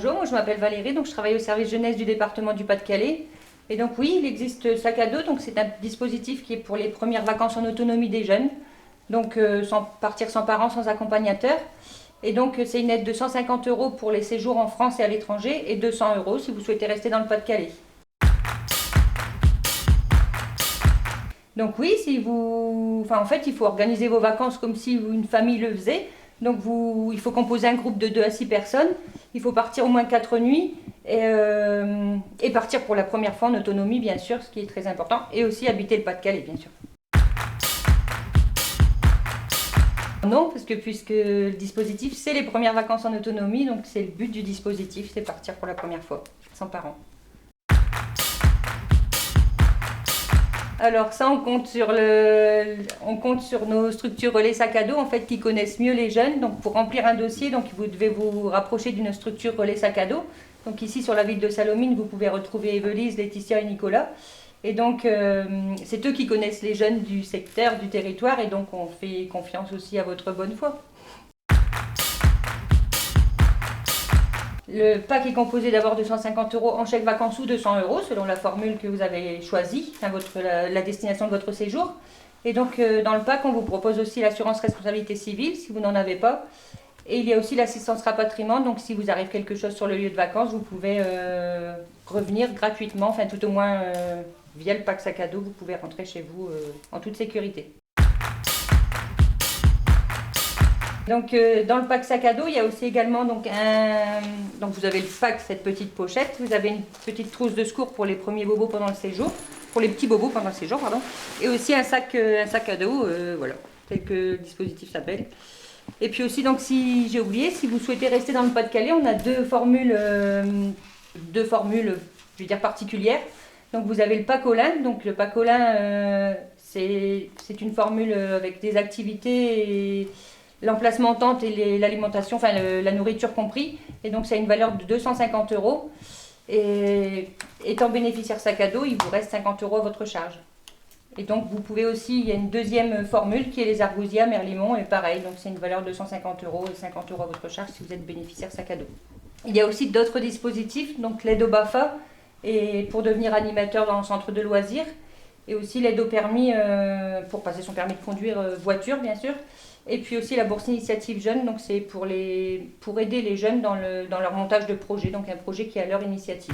bonjour, moi je m'appelle Valérie, donc je travaille au service jeunesse du département du Pas-de-Calais. Et donc oui, il existe Sac à dos, donc c'est un dispositif qui est pour les premières vacances en autonomie des jeunes, donc sans partir sans parents, sans accompagnateur. Et donc c'est une aide de 150 € pour les séjours en France et à l'étranger et 200 € si vous souhaitez rester dans le Pas-de-Calais. Donc oui, si vous, en fait, il faut organiser vos vacances comme si une famille le faisait. Donc il faut composer un groupe de 2 à 6 personnes. Il faut partir au moins 4 nuits et partir pour la première fois en autonomie, bien sûr, ce qui est très important. Et aussi habiter le Pas-de-Calais, bien sûr. Non, parce que puisque le dispositif, c'est les premières vacances en autonomie, donc c'est le but du dispositif, c'est partir pour la première fois, sans parents. Alors ça, on compte sur nos structures relais sac à dos en fait qui connaissent mieux les jeunes. Donc pour remplir un dossier, donc vous devez vous rapprocher d'une structure relais sac à dos. Donc ici sur la ville de Salomine, vous pouvez retrouver Evelise, Laetitia et Nicolas. Et donc c'est eux qui connaissent les jeunes du secteur, du territoire, et donc on fait confiance aussi à votre bonne foi. Le pack est composé d'abord de 150 € en chèque vacances ou 200 € selon la formule que vous avez choisie, la destination de votre séjour. Et donc dans le pack, on vous propose aussi l'assurance responsabilité civile si vous n'en avez pas. Et il y a aussi l'assistance rapatriement, donc si vous arrive quelque chose sur le lieu de vacances, vous pouvez revenir gratuitement, enfin tout au moins via le pack sac à dos, vous pouvez rentrer chez vous en toute sécurité. Donc dans le pack sac à dos, il y a aussi également donc vous avez le pack, cette petite pochette, vous avez une petite trousse de secours pour les premiers bobos pendant le séjour, pour les petits bobos pendant le séjour, pardon, et aussi un sac à dos, voilà, tel que le dispositif s'appelle. Et puis aussi, donc si j'ai oublié, si vous souhaitez rester dans le Pas-de-Calais, on a deux formules, je veux dire particulières. Donc vous avez le pack Olin, donc le pack Olin, c'est une formule avec des activités et l'emplacement en tente et l'alimentation, enfin la nourriture compris. Et donc ça a une valeur de 250 €. Et étant bénéficiaire sac à dos, il vous reste 50 € à votre charge. Et donc vous pouvez aussi, il y a une deuxième formule qui est les Argousias, Merlimont, et pareil, donc c'est une valeur de 150 € et 50 € à votre charge si vous êtes bénéficiaire sac à dos. Il y a aussi d'autres dispositifs, donc l'aide au BAFA, et pour devenir animateur dans le centre de loisirs, et aussi l'aide au permis pour passer son permis de conduire voiture bien sûr, et puis aussi la bourse initiative jeune, donc c'est pour aider les jeunes dans leur montage de projet, donc un projet qui est à leur initiative.